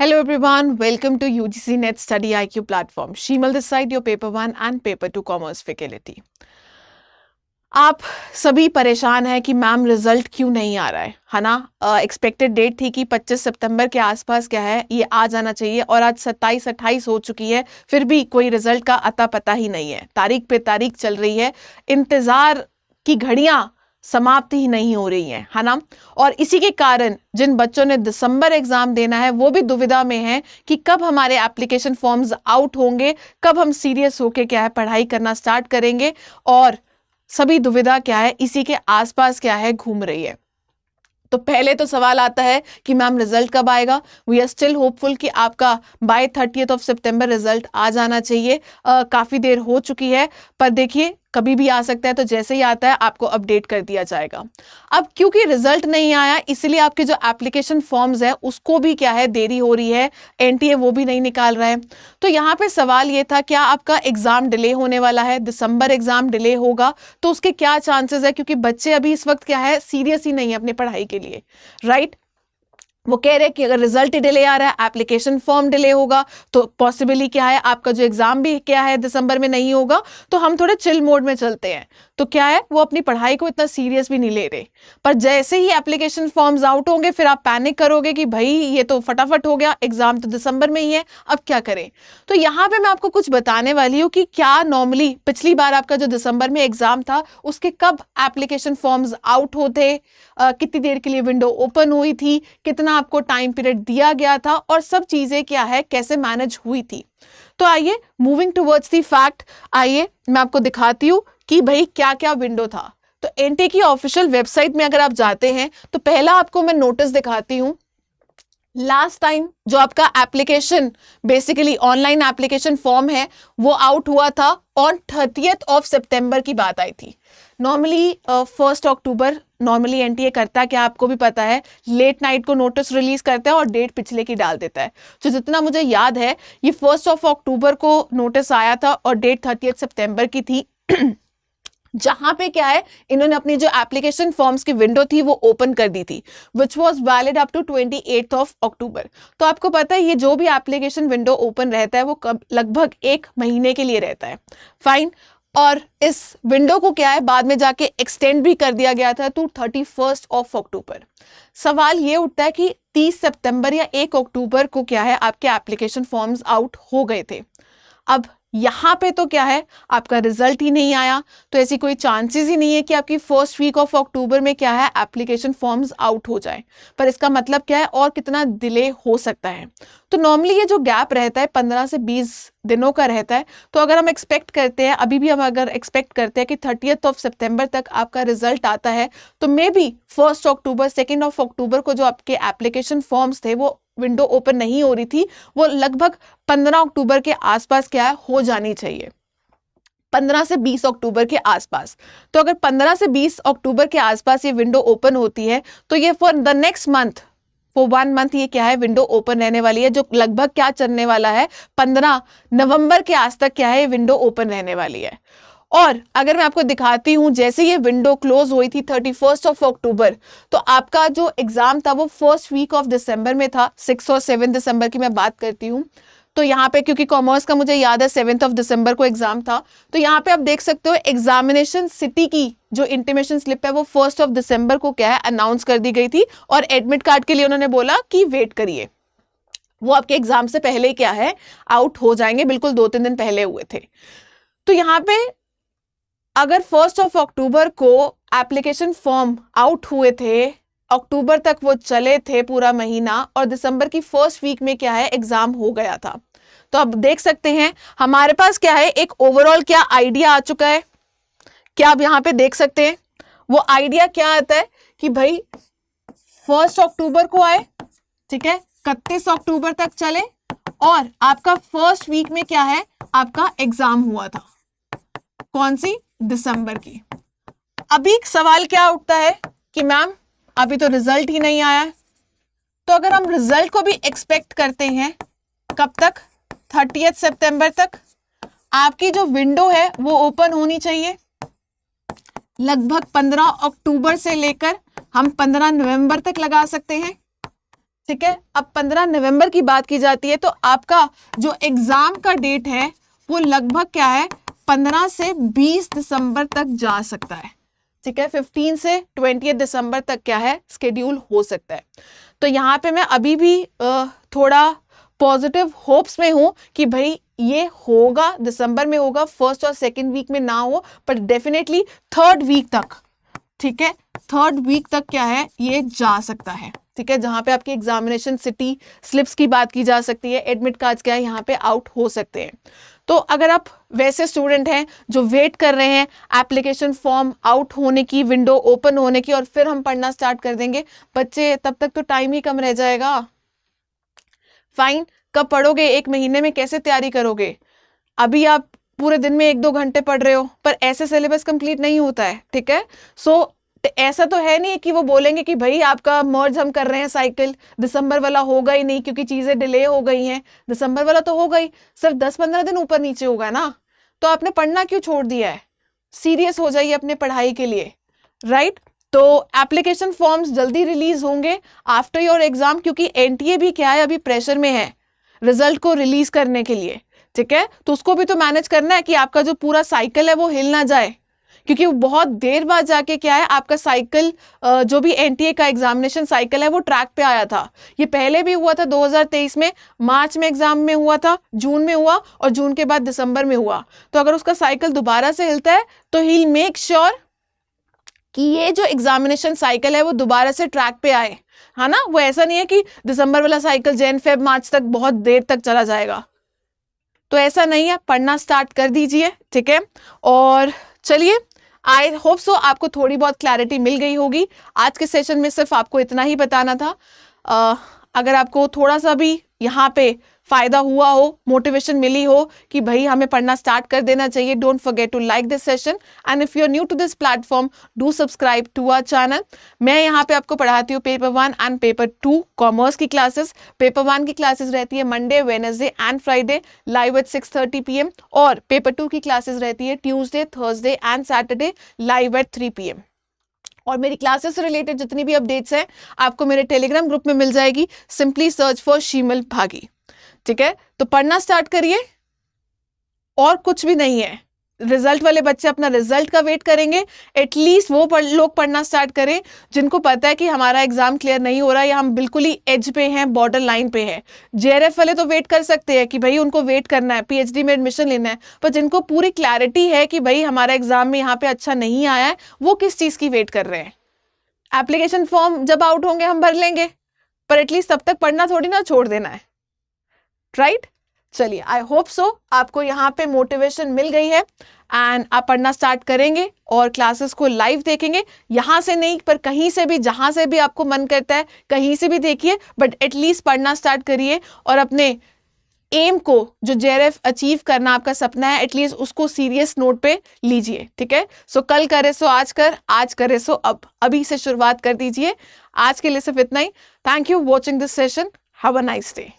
Hello everyone, welcome to UGC Net Study IQ platform. Shemal this side, your paper 1 and paper 2 commerce faculty. आप सभी परेशान हैं कि ma'am result क्यों नहीं आ रहा है ना। एक्सपेक्टेड डेट थी कि 25 सितंबर के आसपास क्या है ये आ जाना चाहिए और आज 27-28 हो चुकी है, फिर भी कोई रिजल्ट का अता पता ही नहीं है। तारीख पे तारीख चल रही है, इंतजार की घड़ियां समाप्त ही नहीं हो रही है ना। और इसी के कारण जिन बच्चों ने दिसंबर एग्जाम देना है वो भी दुविधा में है कि कब हमारे एप्लीकेशन फॉर्म्स आउट होंगे, कब हम सीरियस होके क्या है पढ़ाई करना स्टार्ट करेंगे। और सभी दुविधा क्या है इसी के आसपास क्या है घूम रही है। तो पहले तो सवाल आता है कि मैम रिजल्ट कब आएगा। वी आर स्टिल होपफुल कि आपका बाय 30th सितंबर रिजल्ट आ जाना चाहिए। काफ़ी देर हो चुकी है, पर देखिए कभी भी आ सकता है, तो जैसे ही आता है आपको अपडेट कर दिया जाएगा। अब क्योंकि रिजल्ट नहीं आया इसलिए आपके जो एप्लीकेशन फॉर्म्स है उसको भी क्या है देरी हो रही है, एनटीए वो भी नहीं निकाल रहा है। तो यहाँ पे सवाल ये था, क्या आपका एग्जाम डिले होने वाला है, दिसंबर एग्जाम डिले होगा तो उसके क्या चांसेस है, क्योंकि बच्चे अभी इस वक्त क्या है सीरियस ही नहीं है अपनी पढ़ाई के लिए, राइट। वो कह रहे हैं कि अगर रिजल्ट डिले आ रहा है, एप्लीकेशन फॉर्म डिले होगा, तो पॉसिबली क्या है आपका जो एग्जाम भी क्या है दिसंबर में नहीं होगा, तो हम थोड़े चिल मोड में चलते हैं। तो क्या है वो अपनी पढ़ाई को इतना सीरियस भी नहीं ले रहे। पर जैसे ही एप्लीकेशन फॉर्म्स आउट होंगे फिर आप पैनिक करोगे कि भाई ये तो फटाफट हो गया, एग्जाम तो दिसंबर में ही है, अब क्या करें। तो यहाँ पे मैं आपको कुछ बताने वाली हूँ कि क्या नॉर्मली पिछली बार आपका जो दिसंबर में एग्जाम था उसके कब एप्लीकेशन फॉर्म्स आउट होते, कितनी देर के लिए विंडो ओपन हुई थी, कितना आपको टाइम पीरियड दिया गया था, और सब चीजें क्या है कैसे मैनेज हुई थी। तो आइए मूविंग टुवर्ड्स द फैक्ट, आइए मैं आपको दिखाती हूँ कि भाई क्या क्या विंडो था। तो एनटीए की ऑफिशियल वेबसाइट में अगर आप जाते हैं तो पहला आपको मैं नोटिस दिखाती हूँ। लास्ट टाइम जो आपका application basically online application form है वो आउट हुआ था ऑन 30th सितंबर की बात आई थी। नॉर्मली 1 अक्टूबर नॉर्मली एनटीए करता क्या आपको भी पता है, लेट नाइट को नोटिस रिलीज करता है और डेट पिछले की डाल देता है। तो जितना मुझे याद है ये 1 अक्टूबर को नोटिस आया था और डेट 30 सितंबर की थी जहां पे क्या है इन्होंने अपनी जो एप्लीकेशन फॉर्म्स की विंडो थी वो ओपन कर दी थी, which was valid up to 28 October. तो आपको पता है ये जो भी एप्लीकेशन विंडो ओपन रहता है वो लगभग 1 महीने के लिए रहता है, फाइन। और इस विंडो को क्या है बाद में जाके एक्सटेंड भी कर दिया गया था टू 31 अक्टूबर। सवाल ये उठता है कि 30 सितंबर या 1 अक्टूबर को क्या है आपके एप्लीकेशन फॉर्म्स आउट हो गए थे। अब यहाँ पे तो क्या है आपका रिजल्ट ही नहीं आया, तो ऐसी कोई चांसेस ही नहीं है कि आपकी फर्स्ट वीक ऑफ अक्टूबर में क्या है एप्लीकेशन फॉर्म्स आउट हो जाए। पर इसका मतलब क्या है और कितना डिले हो सकता है। तो नॉर्मली ये जो गैप रहता है 15 से 20 दिनों का रहता है। तो अगर हम एक्सपेक्ट करते हैं, अभी भी हम अगर एक्सपेक्ट करते हैं कि 30th सितंबर तक आपका रिजल्ट आता है, तो मे बी 1 अक्टूबर 2 अक्टूबर को जो आपके एप्लीकेशन फॉर्म्स थे वो विंडो ओपन नहीं हो रही थी, वो लगभग 15 अक्टूबर के आसपास क्या है हो जानी चाहिए, 15 से 20 अक्टूबर के आसपास। तो अगर 15 से 20 अक्टूबर के आसपास ये विंडो ओपन होती है तो ये for the next month, for 1 month ये क्या है विंडो ओपन रहने वाली है, जो लगभग क्या चलने वाला है 15 नवंबर के आस तक क्या है विंडो ओपन रहने वाली है। और अगर मैं आपको दिखाती हूं जैसे ये विंडो क्लोज हुई थी 31 अक्टूबर, तो आपका जो एग्जाम था वो फर्स्ट वीक ऑफ दिसंबर में था, 6 और 7 दिसंबर की मैं बात करती हूँ। तो यहाँ पे क्योंकि कॉमर्स का मुझे याद है 7 दिसंबर को एग्जाम था, तो यहाँ पे आप देख सकते हो एग्जामिनेशन सिटी की जो इंटीमेशन स्लिप है वो 1 दिसंबर को क्या है अनाउंस कर दी गई थी, और एडमिट कार्ड के लिए उन्होंने बोला कि वेट करिए, वो आपके एग्जाम से पहले क्या है आउट हो जाएंगे, बिल्कुल 2-3 दिन पहले हुए थे। तो यहाँ पे अगर 1 अक्टूबर को एप्लीकेशन फॉर्म आउट हुए थे, अक्टूबर तक वो चले थे पूरा महीना, और दिसंबर की फर्स्ट वीक में क्या है एग्जाम हो गया था। तो अब देख सकते हैं हमारे पास क्या है एक ओवरऑल क्या आइडिया आ चुका है। क्या आप यहाँ पे देख सकते हैं वो आइडिया क्या आता है कि भाई 1 अक्टूबर को आए, ठीक है, 31 अक्टूबर तक चले, और आपका फर्स्ट वीक में क्या है आपका एग्जाम हुआ था, कौन सी, दिसंबर की। अभी सवाल क्या उठता है कि मैम अभी तो रिजल्ट ही नहीं आया है, तो अगर हम रिजल्ट को भी एक्सपेक्ट करते हैं कब तक, 30 सितंबर तक, आपकी जो विंडो है वो ओपन होनी चाहिए लगभग 15 अक्टूबर से लेकर हम 15 नवंबर तक लगा सकते हैं। ठीक है। अब 15 नवंबर की बात की जाती है तो आपका जो एग्जाम का डेट है वो लगभग क्या है, 15 से 20 दिसंबर तक जा सकता है। ठीक है, 15 से 20 दिसंबर तक क्या है, स्केड्यूल हो सकता है। तो यहाँ पे मैं अभी भी थोड़ा पॉजिटिव होप्स में हूं कि भाई ये होगा, दिसंबर में होगा, फर्स्ट और सेकंड वीक में ना हो, पर डेफिनेटली थर्ड वीक तक, ठीक है, थर्ड वीक तक क्या है, ये जा सकता है। ठीक है, जहां पे आपकी एग्जामिनेशन सिटी स्लिप्स की बात की जा सकती है, एडमिट कार्ड्स क्या है यहाँ पे आउट हो सकते हैं। तो अगर आप वैसे स्टूडेंट हैं जो वेट कर रहे हैं एप्लीकेशन फॉर्म आउट होने की, विंडो ओपन होने की, और फिर हम पढ़ना स्टार्ट कर देंगे, बच्चे तब तक तो टाइम ही कम रह जाएगा। फाइन, कब पढ़ोगे, एक महीने में कैसे तैयारी करोगे? अभी आप पूरे दिन में 1-2 घंटे पढ़ रहे हो, पर ऐसे सिलेबस कंप्लीट नहीं होता है। ठीक है, सो ऐसा तो है नहीं कि वो बोलेंगे कि भाई आपका मर्ज हम कर रहे हैं साइकिल, दिसंबर वाला होगा ही नहीं क्योंकि चीजें डिले हो गई हैं। दिसंबर वाला तो होगा ही, सिर्फ 10-15 दिन ऊपर नीचे होगा ना, तो आपने पढ़ना क्यों छोड़ दिया है? सीरियस हो जाइए अपने पढ़ाई के लिए, राइट? तो एप्लीकेशन फॉर्म्स जल्दी रिलीज होंगे आफ्टर योर एग्जाम, क्योंकि एनटीए भी क्या है, अभी प्रेशर में है रिजल्ट को रिलीज करने के लिए। ठीक है, तो उसको भी तो मैनेज करना है कि आपका जो पूरा साइकिल है वो हिल ना जाए, क्योंकि बहुत देर बाद जाके क्या है आपका साइकिल, जो भी एनटीए का एग्जामिनेशन साइकिल है वो ट्रैक पे आया था। ये पहले भी हुआ था 2023 में, मार्च में एग्जाम में हुआ था, जून में हुआ, और जून के बाद दिसंबर में हुआ। तो अगर उसका साइकिल दोबारा से हिलता है तो ही विल मेक श्योर कि ये जो एग्जामिनेशन साइकिल है वो दोबारा से ट्रैक पे आए, है ना। वो ऐसा नहीं है कि दिसंबर वाला साइकिल जैन फेब मार्च तक बहुत देर तक चला जाएगा, तो ऐसा नहीं है, पढ़ना स्टार्ट कर दीजिए। ठीक है, और चलिए, आई होप सो आपको थोड़ी बहुत क्लैरिटी मिल गई होगी। आज के सेशन में सिर्फ आपको इतना ही बताना था। अगर आपको थोड़ा सा भी यहाँ पे फायदा हुआ हो, मोटिवेशन मिली हो कि भाई हमें पढ़ना स्टार्ट कर देना चाहिए, don't forget to like this session, and if you are new to this platform do subscribe to our channel. मैं यहाँ पे आपको पढ़ाती हूँ पेपर 1 एंड पेपर 2 कॉमर्स की क्लासेस। पेपर 1 की क्लासेस रहती है Monday, Wednesday and Friday live at 6:30 PM, और पेपर 2 की क्लासेस रहती है Tuesday, Thursday and Saturday live at 3 PM। और मेरी क्लासेस से रिलेटेड जितनी भी अपडेट्स हैं आपको मेरे टेलीग्राम ग्रुप में मिल जाएगी, सिंपली सर्च फॉर शीमल भागी। ठीक है, तो पढ़ना स्टार्ट करिए, और कुछ भी नहीं है। रिजल्ट वाले बच्चे अपना रिजल्ट का वेट करेंगे, एटलीस्ट वो लोग पढ़ना स्टार्ट करें जिनको पता है कि हमारा एग्जाम क्लियर नहीं हो रहा है या हम बिल्कुल ही एज पे हैं, बॉर्डर लाइन पे हैं। जेआरएफ वाले तो वेट कर सकते हैं कि भाई उनको वेट करना है, पीएचडी में एडमिशन लेना है, पर जिनको पूरी क्लैरिटी है कि भाई हमारा एग्जाम में यहाँ पे अच्छा नहीं आया है, वो किस चीज की वेट कर रहे हैं? एप्लीकेशन फॉर्म जब आउट होंगे हम भर लेंगे, पर एटलीस्ट तब तक पढ़ना थोड़ी ना छोड़ देना है, राइट? चलिए, आई होप सो आपको यहाँ पे मोटिवेशन मिल गई है एंड आप पढ़ना स्टार्ट करेंगे और क्लासेस को लाइव देखेंगे। यहाँ से नहीं, पर कहीं से भी, जहाँ से भी आपको मन करता है कहीं से भी देखिए, बट एटलीस्ट पढ़ना स्टार्ट करिए और अपने एम को, जो जेआरएफ अचीव करना आपका सपना है, एटलीस्ट उसको सीरियस नोट पे लीजिए। ठीक है, सो कल करे सो आज कर, आज करे सो अब, अभी से शुरुआत कर दीजिए। आज के लिए सिर्फ इतना ही। Thank you watching this session, have a nice day.